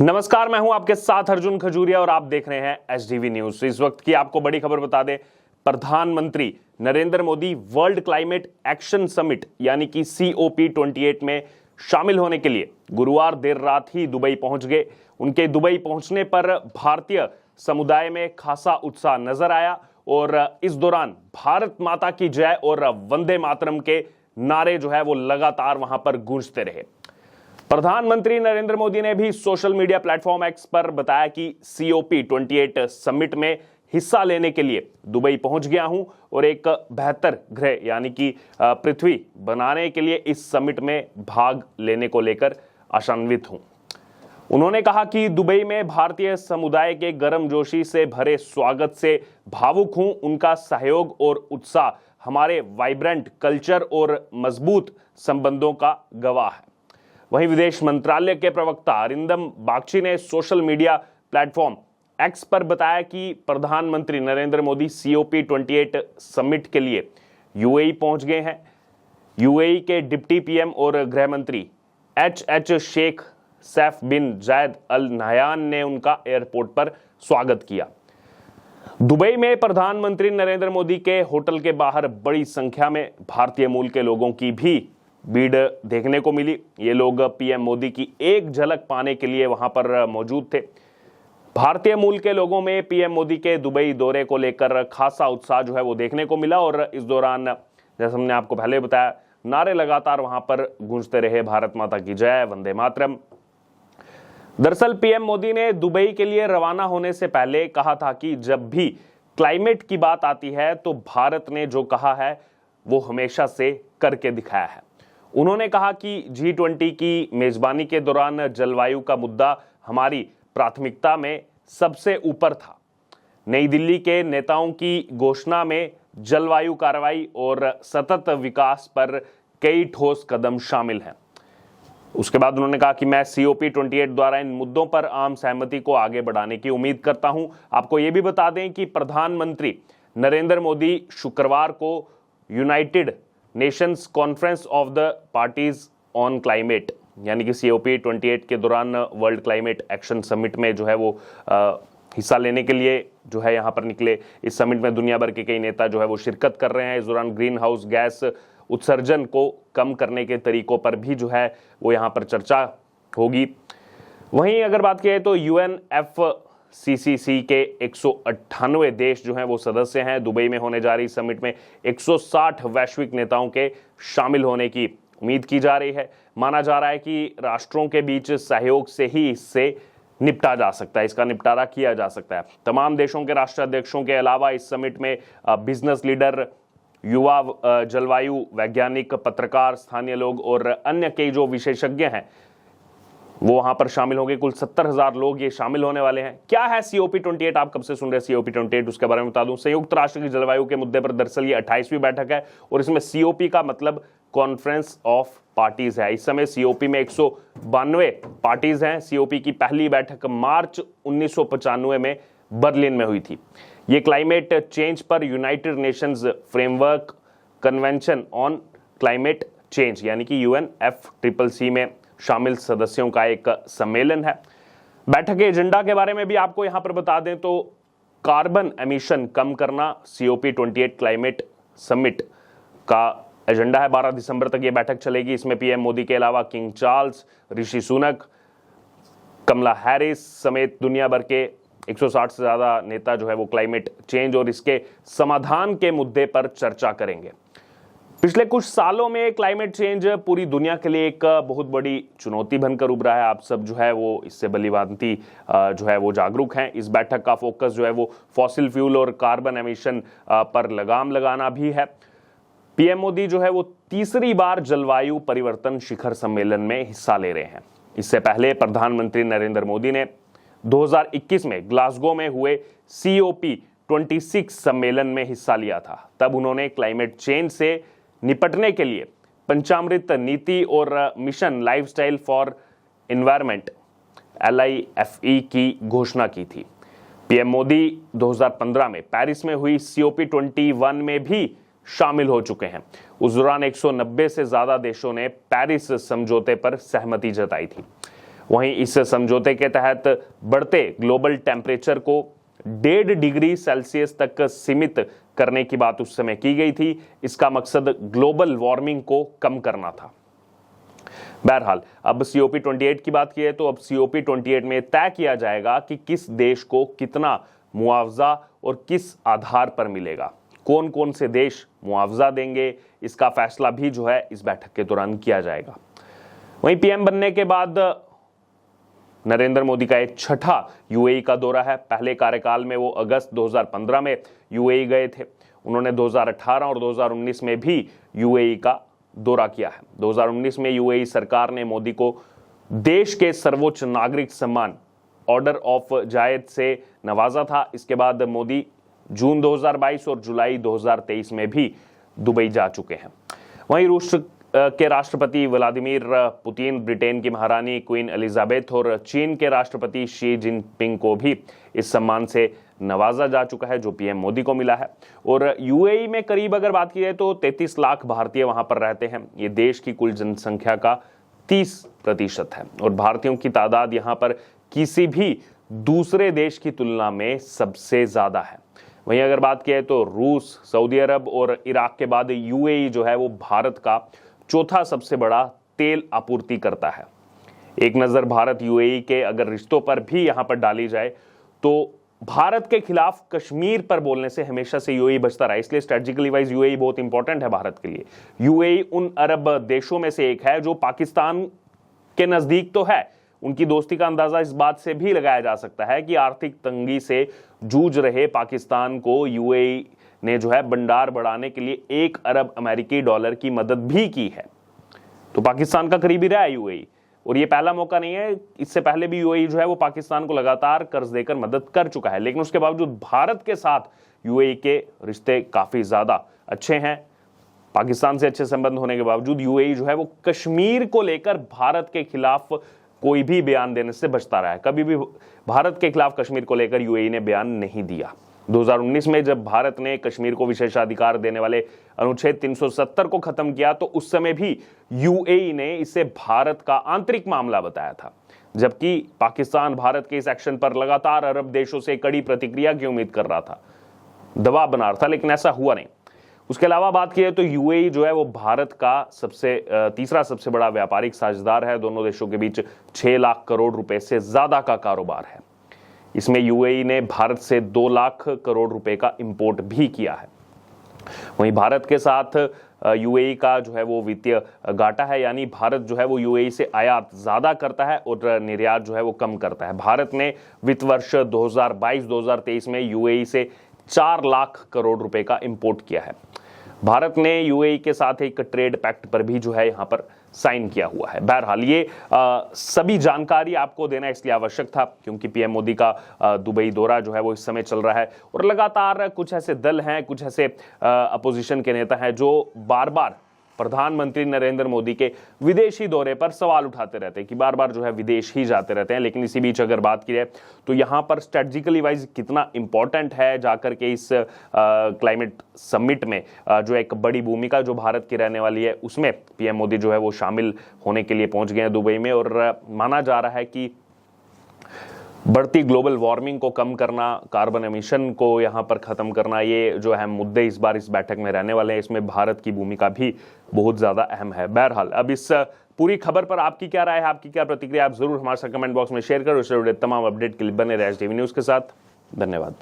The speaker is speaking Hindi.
नमस्कार, मैं हूं आपके साथ अर्जुन खजूरिया और आप देख रहे हैं एचडीवी न्यूज। इस वक्त की आपको बड़ी खबर बता दें, प्रधानमंत्री Narendra Modi world climate action summit यानी कि COP28 में शामिल होने के लिए गुरुवार देर रात ही दुबई पहुंच गए। उनके दुबई पहुंचने पर भारतीय समुदाय में खासा उत्साह नजर आया और इस दौरान भारत माता की जय और वंदे मातरम के नारे जो है वो लगातार वहां पर गूंजते रहे। प्रधानमंत्री नरेंद्र मोदी ने भी सोशल मीडिया प्लेटफॉर्म एक्स पर बताया कि COP28 समिट में हिस्सा लेने के लिए दुबई पहुंच गया हूं और एक बेहतर ग्रह यानी कि पृथ्वी बनाने के लिए इस समिट में भाग लेने को लेकर आशान्वित हूं। उन्होंने कहा कि दुबई में भारतीय समुदाय के गर्मजोशी से भरे स्वागत से भावुक हूं। उनका सहयोग और उत्साह हमारे वाइब्रेंट कल्चर और मजबूत संबंधों का गवाह है। वहीं विदेश मंत्रालय के प्रवक्ता अरिंदम बागची ने सोशल मीडिया प्लेटफॉर्म एक्स पर बताया कि प्रधानमंत्री नरेंद्र मोदी COP28 समिट के लिए UAE पहुंच गए हैं। UAE के डिप्टी PM और गृह मंत्री HH शेख सैफ बिन जायद अल नहयान ने उनका एयरपोर्ट पर स्वागत किया। दुबई में प्रधानमंत्री नरेंद्र मोदी के होटल के बाहर बड़ी संख्या में भारतीय मूल के लोगों की भी भीड़ देखने को मिली। ये लोग PM मोदी की एक झलक पाने के लिए वहां पर मौजूद थे। भारतीय मूल के लोगों में PM मोदी के दुबई दौरे को लेकर खासा उत्साह जो है वो देखने को मिला और इस दौरान जैसे हमने आपको पहले बताया, नारे लगातार वहां पर गूंजते रहे, भारत माता की जय, वंदे मातरम। दरअसल PM मोदी ने दुबई के लिए रवाना होने से पहले कहा था कि जब भी क्लाइमेट की बात आती है तो भारत ने जो कहा है वो हमेशा से करके दिखाया है। उन्होंने कहा कि G20 की मेजबानी के दौरान जलवायु का मुद्दा हमारी प्राथमिकता में सबसे ऊपर था। नई दिल्ली के नेताओं की घोषणा में जलवायु कार्रवाई और सतत विकास पर कई ठोस कदम शामिल हैं। उसके बाद उन्होंने कहा कि मैं COP28 द्वारा इन मुद्दों पर आम सहमति को आगे बढ़ाने की उम्मीद करता हूं। आपको यह भी बता दें कि प्रधानमंत्री नरेंद्र मोदी शुक्रवार को United Nations conference of the parties on climate यानी कि COP28 के दौरान वर्ल्ड क्लाइमेट एक्शन समिट में जो है वो हिस्सा लेने के लिए जो है यहाँ पर निकले। इस समिट में दुनिया भर के कई नेता जो है वो शिरकत कर रहे हैं। इस दौरान ग्रीन हाउस गैस उत्सर्जन को कम करने के तरीकों पर भी जो है वो यहाँ पर चर्चा होगी। वहीं अगर बात करें तो UNFCCC के 198 देश जो हैं वो सदस्य हैं। दुबई में होने जा रही समिट में 160 वैश्विक नेताओं के शामिल होने की उम्मीद की जा रही है। माना जा रहा है कि राष्ट्रों के बीच सहयोग से ही इससे निपटा जा सकता है, इसका निपटारा किया जा सकता है। तमाम देशों के राष्ट्राध्यक्षों के अलावा इस समिट में बिजनेस लीडर, युवा जलवायु वैज्ञानिक, पत्रकार, स्थानीय लोग और अन्य कई जो विशेषज्ञ हैं वो वहां पर शामिल होंगे। कुल 70,000 लोग ये शामिल होने वाले हैं। क्या है COP28? आप कब से सुन रहे हैं COP28? उसके बारे में बता दूं। संयुक्त राष्ट्र की जलवायु के मुद्दे पर दरअसल ये 28वीं बैठक है और इसमें COP का मतलब कॉन्फ्रेंस ऑफ पार्टीज है। इस समय COP में 192 पार्टीज हैं। COP की पहली बैठक मार्च 1995 में बर्लिन में हुई थी। ये क्लाइमेट चेंज पर United Nations framework convention on climate change यानी कि UNFCCC में शामिल सदस्यों का एक सम्मेलन है। बैठक के एजेंडा के बारे में भी आपको यहां पर बता दें तो कार्बन एमिशन कम करना COP28 क्लाइमेट समिट का एजेंडा है। 12 दिसंबर तक ये बैठक चलेगी। इसमें PM मोदी के अलावा किंग चार्ल्स, ऋषि सुनक, कमला हैरिस समेत दुनिया भर के 160 से ज्यादा नेता जो है वो क्लाइमेट चेंज और इसके समाधान के मुद्दे पर चर्चा करेंगे। पिछले कुछ सालों में क्लाइमेट चेंज पूरी दुनिया के लिए एक बहुत बड़ी चुनौती बनकर उभरा है। आप सब जो है वो इससे भलीभांति जो है वो जागरूक हैं। इस बैठक का फोकस जो है वो फॉसिल फ्यूल और कार्बन एमिशन पर लगाम लगाना भी है। PM मोदी जो है वो तीसरी बार जलवायु परिवर्तन शिखर सम्मेलन में हिस्सा ले रहे हैं। इससे पहले प्रधानमंत्री नरेंद्र मोदी ने 2021 में ग्लासगो में हुए COP26 सम्मेलन में हिस्सा लिया था। तब उन्होंने क्लाइमेट चेंज से निपटने के लिए पंचामृत नीति और mission lifestyle for environment LIFE की घोषणा की थी। PM मोदी 2015 में पेरिस में हुई COP21 में भी शामिल हो चुके हैं। उस दौरान 190 से ज्यादा देशों ने पेरिस समझौते पर सहमति जताई थी। वहीं इस समझौते के तहत बढ़ते ग्लोबल टेम्परेचर को 1.5 डिग्री सेल्सियस तक सीमित करने की बात उस समय की गई थी। इसका मकसद ग्लोबल वार्मिंग को कम करना था। बहरहाल अब COP 28 की बात की है तो अब COP 28 में तय किया जाएगा कि किस देश को कितना मुआवजा और किस आधार पर मिलेगा, कौन कौन से देश मुआवजा देंगे, इसका फैसला भी जो है इस बैठक के दौरान किया जाएगा। वहीं PM बनने के बाद नरेंद्र मोदी का एक छठा UAE का दौरा है। पहले कार्यकाल में वो अगस्त 2015 में UAE गए थे। उन्होंने 2018 और 2019 में भी UAE का दौरा किया है। 2019 में UAE सरकार ने मोदी को देश के सर्वोच्च नागरिक सम्मान ऑर्डर ऑफ जायद से नवाजा था। इसके बाद मोदी जून 2022 और जुलाई 2023 में भी दुबई जा चुके हैं। वहीं रूस के राष्ट्रपति व्लादिमीर पुतिन, ब्रिटेन की महारानी क्वीन एलिजाबेथ और चीन के राष्ट्रपति शी जिनपिंग को भी इस सम्मान से नवाजा जा चुका है, जो PM मोदी को मिला है। और UAE में करीब अगर बात की जाए तो 33 लाख भारतीय वहां पर रहते हैं। ये देश की कुल जनसंख्या का 30% है और भारतीयों की तादाद यहां पर किसी भी दूसरे देश की तुलना में सबसे ज्यादा है। वहीं अगर बात की जाए तो रूस, सऊदी अरब और इराक के बाद UAE जो है वो भारत का चौथा सबसे बड़ा तेल आपूर्ति करता है। एक नजर भारत UAE के अगर रिश्तों पर भी यहां पर डाली जाए तो भारत के खिलाफ कश्मीर पर बोलने से हमेशा से UAE बचता रहा, इसलिए स्ट्रेटेजिकली वाइज UAE बहुत इंपॉर्टेंट है भारत के लिए। UAE उन अरब देशों में से एक है जो पाकिस्तान के नजदीक तो है। उनकी दोस्ती का अंदाजा इस बात से भी लगाया जा सकता है कि आर्थिक तंगी से जूझ रहे पाकिस्तान को UAE ने जो है भंडार बढ़ाने के लिए 1 अरब अमेरिकी डॉलर की मदद भी की है। तो पाकिस्तान का करीबी रहा है UAE और ये पहला मौका नहीं है। इससे पहले भी UAE जो है वो पाकिस्तान को लगातार कर्ज देकर मदद कर चुका है, लेकिन उसके बावजूद भारत के साथ UAE के रिश्ते काफी ज्यादा अच्छे हैं। पाकिस्तान से अच्छे संबंध होने के बावजूद UAE जो है वो कश्मीर को लेकर भारत के खिलाफ कोई भी बयान देने से बचता रहा है। कभी भी भारत के खिलाफ कश्मीर को लेकर UAE ने बयान नहीं दिया। 2019 में जब भारत ने कश्मीर को विशेषाधिकार देने वाले अनुच्छेद 370 को खत्म किया तो उस समय भी UAE ने इसे भारत का आंतरिक मामला बताया था, जबकि पाकिस्तान भारत के इस एक्शन पर लगातार अरब देशों से कड़ी प्रतिक्रिया की उम्मीद कर रहा था, दबाव बना रहा था, लेकिन ऐसा हुआ नहीं। उसके अलावा बात की जाए तो UAE जो है वो भारत का तीसरा सबसे बड़ा व्यापारिक साझेदार है। दोनों देशों के बीच 6 लाख करोड़ रुपए से ज्यादा का कारोबार है। इसमें UAE ने भारत से 2 लाख करोड़ रुपए का इंपोर्ट भी किया है। वहीं भारत के साथ UAE का जो है वो वित्तीय घाटा है, यानी भारत जो है वो UAE से आयात ज्यादा करता है और निर्यात जो है वो कम करता है। भारत ने वित्त वर्ष 2022-2023 में UAE से 4 लाख करोड़ रुपए का इंपोर्ट किया है। भारत ने UAE के साथ एक ट्रेड पैक्ट पर भी जो है यहाँ पर साइन किया हुआ है। बहरहाल ये सभी जानकारी आपको देना इसलिए आवश्यक था क्योंकि PM मोदी का दुबई दौरा जो है वो इस समय चल रहा है और लगातार कुछ ऐसे दल हैं, कुछ ऐसे अपोजिशन के नेता हैं जो बार बार प्रधानमंत्री नरेंद्र मोदी के विदेशी दौरे पर सवाल उठाते रहते हैं कि बार बार जो है विदेश ही जाते रहते हैं। लेकिन इसी बीच अगर बात की जाए तो यहाँ पर स्ट्रेटजिकली वाइज कितना इंपॉर्टेंट है जाकर के इस क्लाइमेट समिट में जो एक बड़ी भूमिका जो भारत की रहने वाली है उसमें PM मोदी जो है वो शामिल होने के लिए पहुंच गए हैं दुबई में। और माना जा रहा है कि बढ़ती ग्लोबल वार्मिंग को कम करना, कार्बन एमिशन को यहाँ पर खत्म करना, ये जो अहम मुद्दे इस बार इस बैठक में रहने वाले हैं। इसमें भारत की भूमिका भी बहुत ज्यादा अहम है। बहरहाल अब इस पूरी खबर पर आपकी क्या राय है, आपकी क्या प्रतिक्रिया, आप जरूर हमारे साथ कमेंट बॉक्स में शेयर करो। इससे जुड़े तमाम अपडेट के लिए बने रहे SDV न्यूज के साथ। धन्यवाद।